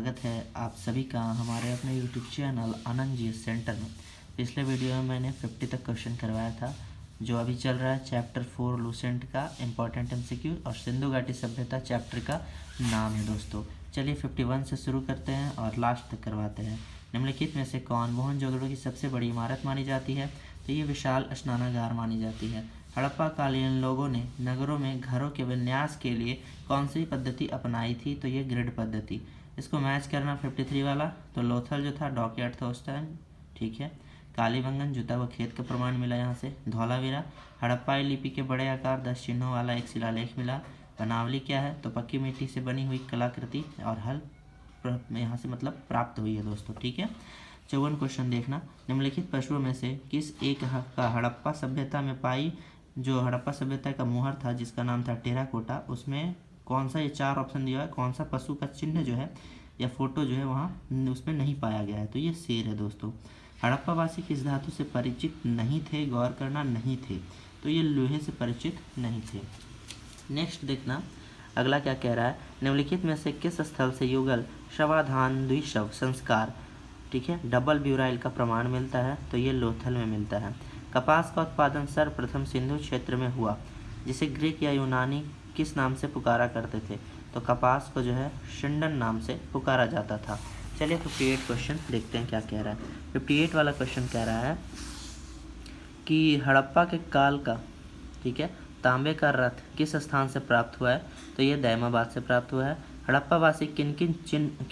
स्वागत है आप सभी का हमारे अपने YouTube channel Anand ji centre में। पिछले वीडियो में मैंने 50 तक क्वेश्चन करवाया था, जो अभी चल रहा है चैप्टर 4 लूसेंट का इम्पोर्टेंट MCQ और सिंधु घाटी सभ्यता चैप्टर का नाम है दोस्तों। चलिए 51 से शुरू करते हैं और लास्ट तक करवाते हैं। निम्नलिखित में से कौन मोहनजोदड़ो की सबसे बड़ी इमारत मानी जाती है? तो ये विशाल स्नानागार मानी जाती है। हड़प्पा कालीन लोगों ने नगरों में घरों के विन्यास के लिए कौन सी पद्धति अपनाई थी? तो ये ग्रिड पद्धति। इसको मैच करना 53 वाला, तो लोथल जो था डॉकयार्ड था उस टाइम, ठीक है। कालीबंगन जुता व खेत का प्रमाण मिला यहाँ से। धौलावीरा हड़प्पाई लिपि के बड़े आकार 10 चिन्हों वाला एक शिलालेख मिला। बनावली क्या है? तो पक्की मिट्टी से बनी हुई कलाकृति और हल यहाँ से मतलब प्राप्त हुई है दोस्तों, ठीक है। 54 क्वेश्चन देखना। निम्नलिखित पशुओं में से किस एक का हड़प्पा सभ्यता में पाई जो हड़प्पा सभ्यता का मुहर था जिसका नाम था टेराकोटा, उसमें कौन सा, ये 4 ऑप्शन दिया है, कौन सा पशु का चिन्ह जो है या फोटो जो है वहाँ उसमें नहीं पाया गया है? तो ये शेर है दोस्तों। हड़प्पावासी किस धातु से परिचित नहीं थे? गौर करना, नहीं थे, तो ये लोहे से परिचित नहीं थे। नेक्स्ट देखना अगला क्या कह रहा है। निम्नलिखित में से किस स्थल से युगल शवाधान द्विशव संस्कार, ठीक है, डबल ब्यूराइल का प्रमाण मिलता है? तो ये लोथल में मिलता है। कपास का उत्पादन सर्वप्रथम सिंधु क्षेत्र में हुआ, जिसे ग्रीक या यूनानी किस नाम से पुकारा करते थे? तो कपास को जो है शिंडन नाम से पुकारा जाता था। चलिए 58 क्वेश्चन देखते हैं क्या कह रहा है। 58 वाला क्वेश्चन कह रहा है कि हड़प्पा के काल का, ठीक है, तांबे का रथ किस स्थान से प्राप्त हुआ है? तो ये दैमाबाद से प्राप्त हुआ है। हड़प्पावासी किन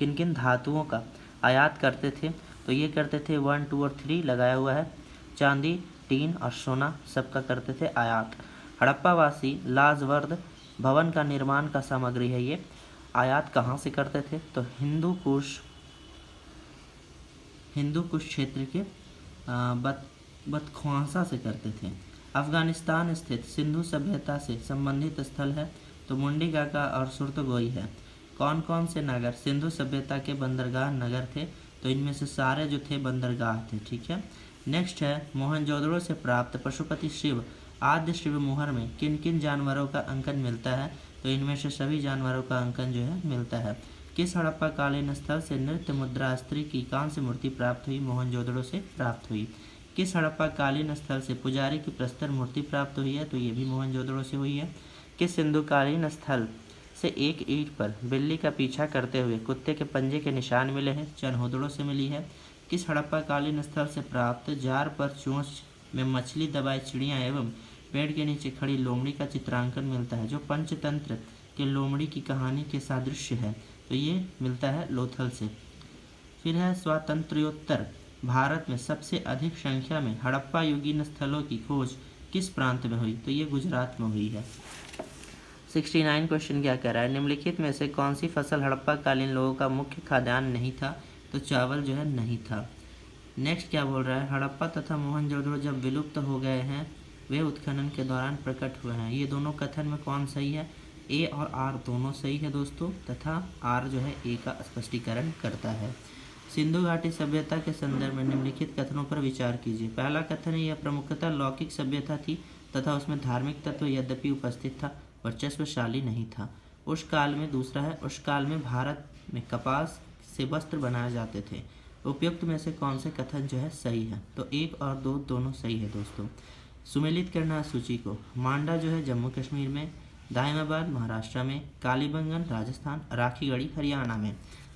किन धातुओं का आयात करते थे? तो ये करते थे 1, 2 और 3 लगाया हुआ है। चांदी, टीन और सोना सबका करते थे आयात। हड़प्पावासी लाजवर्द भवन का निर्माण का सामग्री है, ये आयात कहाँ से करते थे? तो हिंदू कुश क्षेत्र के बतख्वासा से करते थे। अफगानिस्तान स्थित सिंधु सभ्यता से संबंधित स्थल है? तो मुंडीगाका और सुरतगोई है। कौन कौन से नगर सिंधु सभ्यता के बंदरगाह नगर थे? तो इनमें से सारे जो थे बंदरगाह थे, ठीक है। नेक्स्ट है मोहनजोदड़ो से प्राप्त पशुपति शिव आद्य शिव मुहर में किन किन जानवरों का अंकन मिलता है? तो इनमें से सभी जानवरों का अंकन जो है मिलता है। किस हड़प्पा कालीन स्थल से नृत्य मुद्रा स्त्री की कांस्य मूर्ति प्राप्त हुई? मोहनजोदड़ो से प्राप्त हुई। किस हड़प्पा कालीन स्थल से पुजारी की प्रस्तर मूर्ति प्राप्त हुई है? तो ये भी मोहनजोदड़ो से हुई है। किस सिंधु कालीन स्थल से एक ईंट पर बिल्ली का पीछा करते हुए कुत्ते के पंजे के निशान मिले हैं? चनहोदड़ो से मिली है। किस हड़प्पा कालीन स्थल से प्राप्त जार पर चोंच में मछली दबाए चिड़िया एवं पेड़ के नीचे खड़ी लोमड़ी का चित्रांकन मिलता है, जो पंचतंत्र के लोमड़ी की कहानी के सादृश्य है? तो ये मिलता है लोथल से। फिर है स्वातंत्र्योत्तर भारत में सबसे अधिक संख्या में हड़प्पा युगीन स्थलों की खोज किस प्रांत में हुई? तो ये गुजरात में हुई है। 69 क्वेश्चन क्या कह रहा है। निम्नलिखित में से कौन सी फसल हड़प्पा कालीन लोगों का मुख्य खाद्यान्न नहीं था? तो चावल जो है नहीं था। नेक्स्ट क्या बोल रहा है, हड़प्पा तथा मोहनजोदड़ो जब विलुप्त हो गए हैं वे उत्खनन के दौरान प्रकट हुए हैं। ये दोनों कथन में कौन सही है? ए और आर दोनों सही है दोस्तों, तथा आर जो है ए का स्पष्टीकरण करता है। सिंधु घाटी सभ्यता के संदर्भ में निम्नलिखित कथनों पर विचार कीजिए। पहला कथन है, यह प्रमुखतः लौकिक सभ्यता थी तथा उसमें धार्मिक तत्व यद्यपि उपस्थित था, वर्चस्वशाली नहीं था उस काल में। दूसरा है, उस काल में भारत में कपास से वस्त्र बनाए जाते थे। उपयुक्त में से कौन से कथन जो है सही है? तो 1 और 2 दोनों सही है दोस्तों। सुमेलित करना सूची को। मांडा जो है जम्मू कश्मीर में, दायमाबाद महाराष्ट्र में, कालीबंगन राजस्थान, राखीगढ़ी हरियाणा में।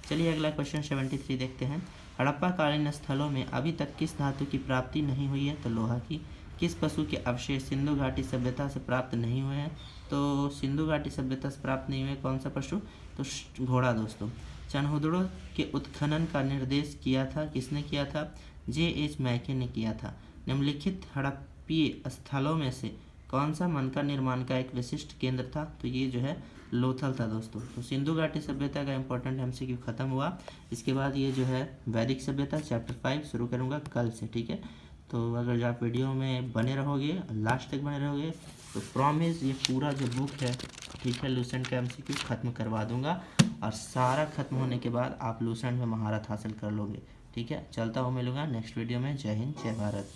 चलिए अगला क्वेश्चन 73 देखते हैं। हड़प्पा कालीन स्थलों में अभी तक किस धातु की प्राप्ति नहीं हुई है? तो लोहा की। किस पशु के अवशेष सिंधु घाटी सभ्यता से प्राप्त नहीं हुए हैं? तो सिंधु घाटी सभ्यता से प्राप्त नहीं हुए कौन सा पशु? तो घोड़ा दोस्तों। चनहोदड़ो के उत्खनन का निर्देश किया था, किसने किया था? J.H. मैके ने किया था। निम्नलिखित हड़प्पीय स्थलों में से कौन सा मनका निर्माण का एक विशिष्ट केंद्र था? तो ये जो है लोथल था दोस्तों। तो सिंधु घाटी सभ्यता का इंपॉर्टेंट MCQ खत्म हुआ। इसके बाद ये जो है वैदिक सभ्यता चैप्टर 5 शुरू करूँगा कल से, ठीक है। तो अगर आप वीडियो में बने रहोगे, लास्ट तक बने रहोगे, तो प्रॉमिस ये पूरा जो बुक है, ठीक है, लूसेंट का MCQ खत्म करवा दूंगा और सारा खत्म होने के बाद आप लूसेंट में महारत हासिल कर लोगे, ठीक है। चलता हूँ, मिलूंगा नेक्स्ट वीडियो में। जय हिंद, जय भारत।